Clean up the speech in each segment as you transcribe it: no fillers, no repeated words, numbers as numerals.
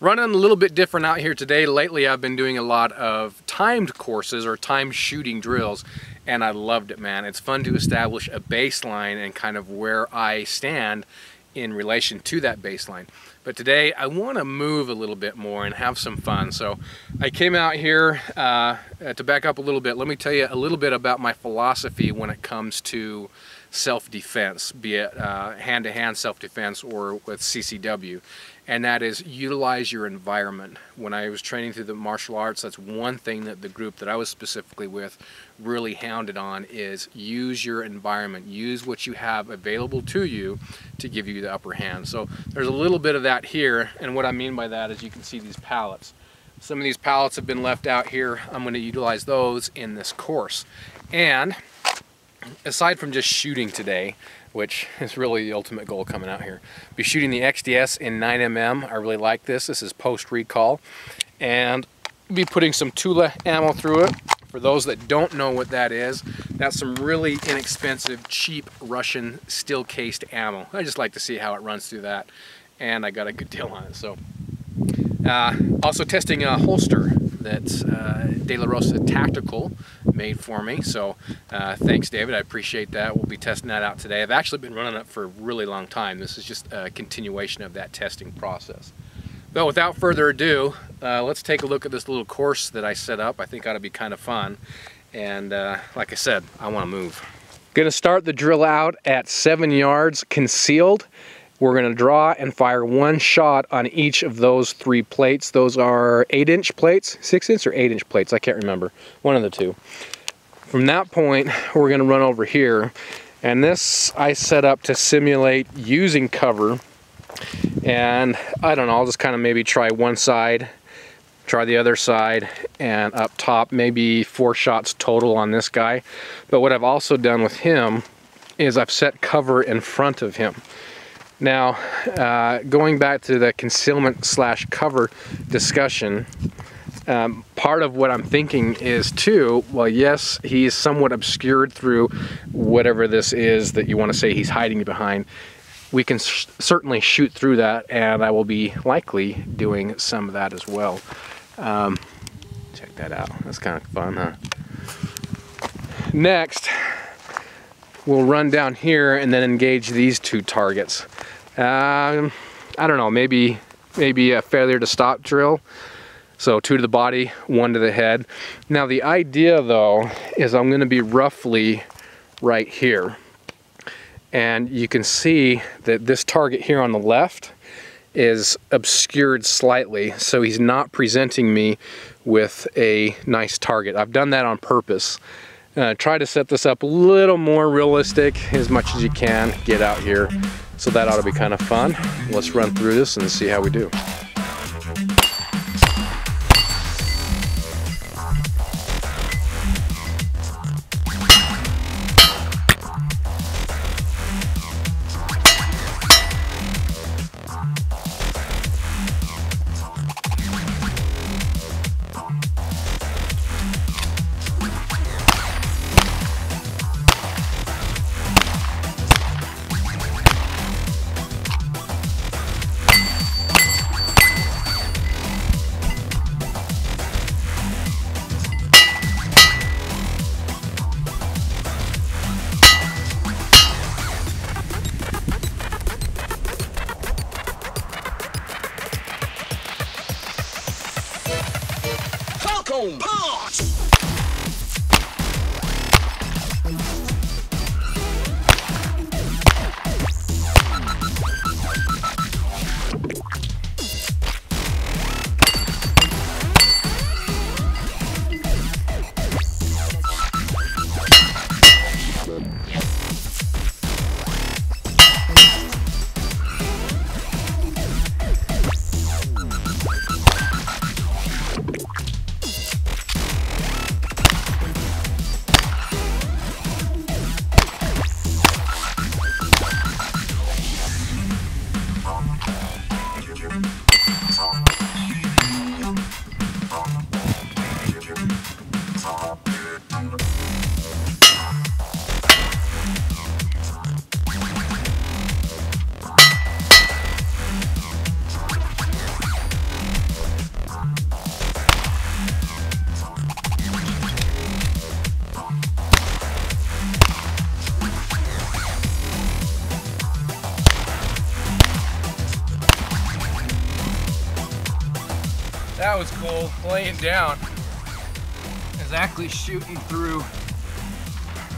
Running a little bit different out here today. Lately I've been doing a lot of timed courses or timed shooting drills, and I loved it, man. It's fun to establish a baseline and kind of where I stand in relation to that baseline. But today I want to move a little bit more and have some fun. So I came out here to back up a little bit. Let me tell you a little bit about my philosophy when it comes to self-defense, be it hand-to-hand self-defense or with CCW. And that is utilize your environment. When I was training through the martial arts, that's one thing that the group that I was specifically with really hounded on, is use your environment. Use what you have available to you to give you the upper hand. So there's a little bit of that here, and what I mean by that is you can see these pallets. Some of these pallets have been left out here. I'm going to utilize those in this course. And aside from just shooting today, which is really the ultimate goal coming out here, be shooting the XDS in 9mm. I really like this. This is post recall, and be putting some TulAmmo through it. For those that don't know what that is, that's some really inexpensive, cheap Russian steel cased ammo. I just like to see how it runs through that, and I got a good deal on it. So also testing a holster that's De La Rosa Tactical made for me. So thanks, David. I appreciate that. We'll be testing that out today. I've actually been running it for a really long time. This is just a continuation of that testing process. But without further ado, let's take a look at this little course that I set up. I think ought to be kind of fun. And like I said, I want to move. Gonna start the drill out at 7 yards concealed. We're going to draw and fire one shot on each of those 3 plates. Those are 8-inch plates, 6-inch or 8-inch plates, I can't remember, one of the two. From that point, we're going to run over here, and this I set up to simulate using cover. And I don't know, I'll just kind of maybe try one side, try the other side, and up top maybe 4 shots total on this guy. But what I've also done with him is I've set cover in front of him. Now, going back to the concealment slash cover discussion, part of what I'm thinking is too, well, yes, he's somewhat obscured through whatever this is that you want to say he's hiding behind. We can certainly shoot through that, and I will be likely doing some of that as well. Check that out. That's kind of fun, huh? Next, we'll run down here and then engage these 2 targets. I don't know, maybe a failure to stop drill. So 2 to the body, 1 to the head. Now the idea though is I'm going to be roughly right here. And you can see that this target here on the left is obscured slightly, so he's not presenting me with a nice target. I've done that on purpose. Try to set this up a little more realistic as much as you can. Get out here. So that ought to be kind of fun. Let's run through this and see how we do. Punch! That was cool. Laying down is actually shooting through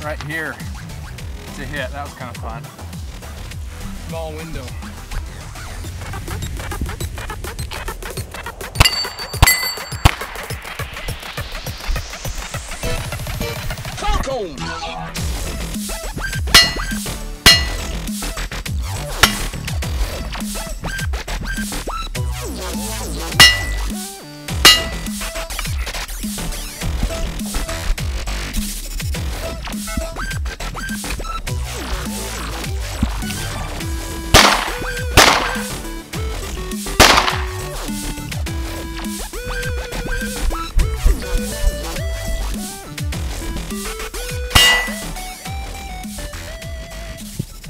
right here to hit. That was kind of fun. Small window. Taco!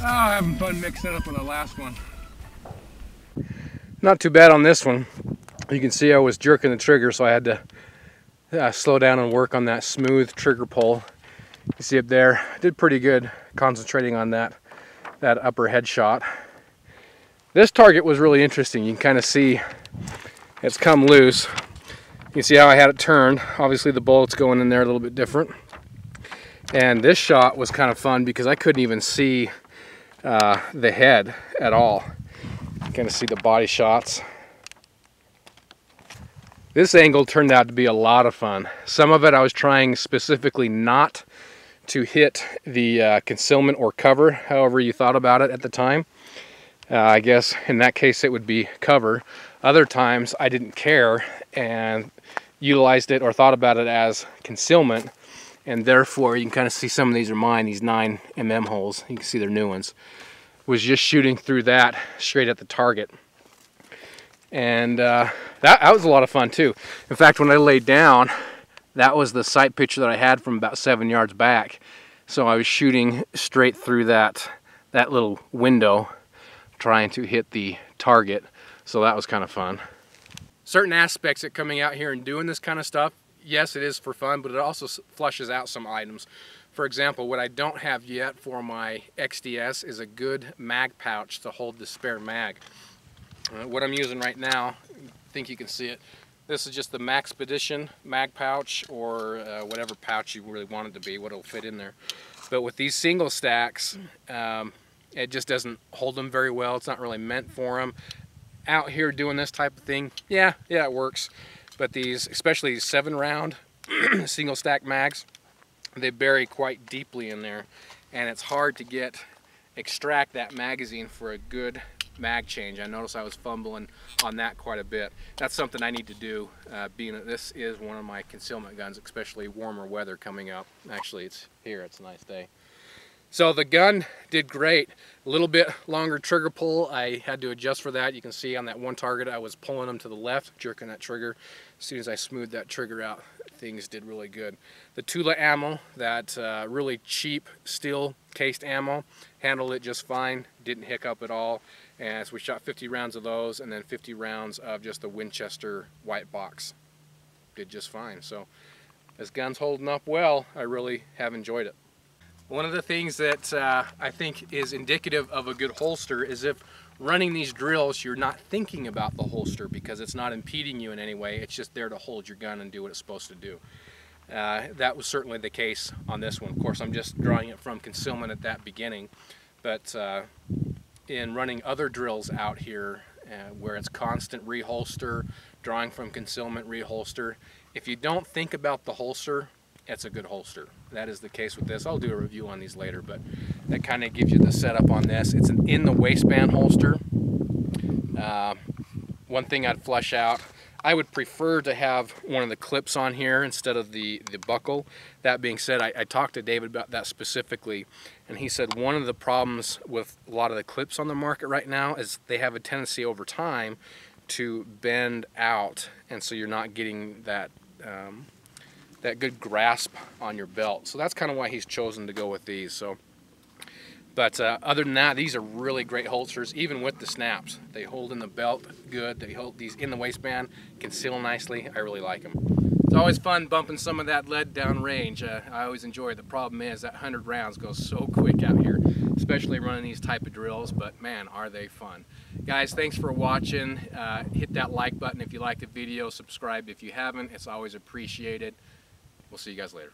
Oh, having fun mixing up on the last one. Not too bad on this one. You can see I was jerking the trigger, so I had to slow down and work on that smooth trigger pull. You see up there, I did pretty good concentrating on that upper headshot. This target was really interesting. You can kind of see it's come loose. You can see how I had it turned. Obviously the bullet's going in there a little bit different. And this shot was kind of fun because I couldn't even see the head at all. You kind of see the body shots. This angle turned out to be a lot of fun. Some of it I was trying specifically not to hit the concealment or cover, however you thought about it at the time. I guess in that case it would be cover. Other times I didn't care and utilized it or thought about it as concealment, and therefore you can kind of see some of these are mine, these 9mm holes. You can see they're new ones. Was just shooting through that straight at the target. And that was a lot of fun too. In fact, when I laid down, that was the sight picture that I had from about 7 yards back. So I was shooting straight through that little window, trying to hit the target. So that was kind of fun. Certain aspects of coming out here and doing this kind of stuff, yes, it is for fun, but it also flushes out some items. For example, what I don't have yet for my XDS is a good mag pouch to hold the spare mag. What I'm using right now, I think you can see it. This is just the Maxpedition mag pouch, or whatever pouch you really want it to be, what will fit in there. But with these single stacks, it just doesn't hold them very well. It's not really meant for them. Out here doing this type of thing, yeah, it works. But these, especially these 7-round single stack mags, they bury quite deeply in there, and it's hard to extract that magazine for a good mag change. I noticed I was fumbling on that quite a bit. That's something I need to do, being that this is one of my concealment guns, especially warmer weather coming up. Actually, it's here, it's a nice day. So the gun did great. A little bit longer trigger pull. I had to adjust for that. You can see on that one target I was pulling them to the left, jerking that trigger. As soon as I smoothed that trigger out, things did really good. The TulAmmo, that really cheap steel cased ammo, handled it just fine, didn't hiccup at all. And so we shot 50 rounds of those, and then 50 rounds of just the Winchester white box. Did just fine. So this gun's holding up well. I really have enjoyed it. One of the things that I think is indicative of a good holster is if running these drills you're not thinking about the holster, because it's not impeding you in any way. It's just there to hold your gun and do what it's supposed to do. That was certainly the case on this one. Of course, I'm just drawing it from concealment at that beginning, but in running other drills out here where it's constant reholster, drawing from concealment, reholster, if you don't think about the holster, it's a good holster. That is the case with this. I'll do a review on these later, but that kind of gives you the setup on this. It's an in the waistband holster. One thing I'd flush out, I would prefer to have one of the clips on here instead of the buckle. That being said, I talked to David about that specifically, and he said one of the problems with a lot of the clips on the market right now is they have a tendency over time to bend out, and so you're not getting that that good grasp on your belt. So that's kind of why he's chosen to go with these. So, but other than that, these are really great holsters, even with the snaps. They hold in the belt good. They hold these in the waistband, conceal nicely. I really like them. It's always fun bumping some of that lead down range. I always enjoy it. The problem is that 100 rounds goes so quick out here, especially running these type of drills, but man, are they fun. Guys, thanks for watching. Hit that like button if you liked the video, subscribe if you haven't. It's always appreciated. We'll see you guys later.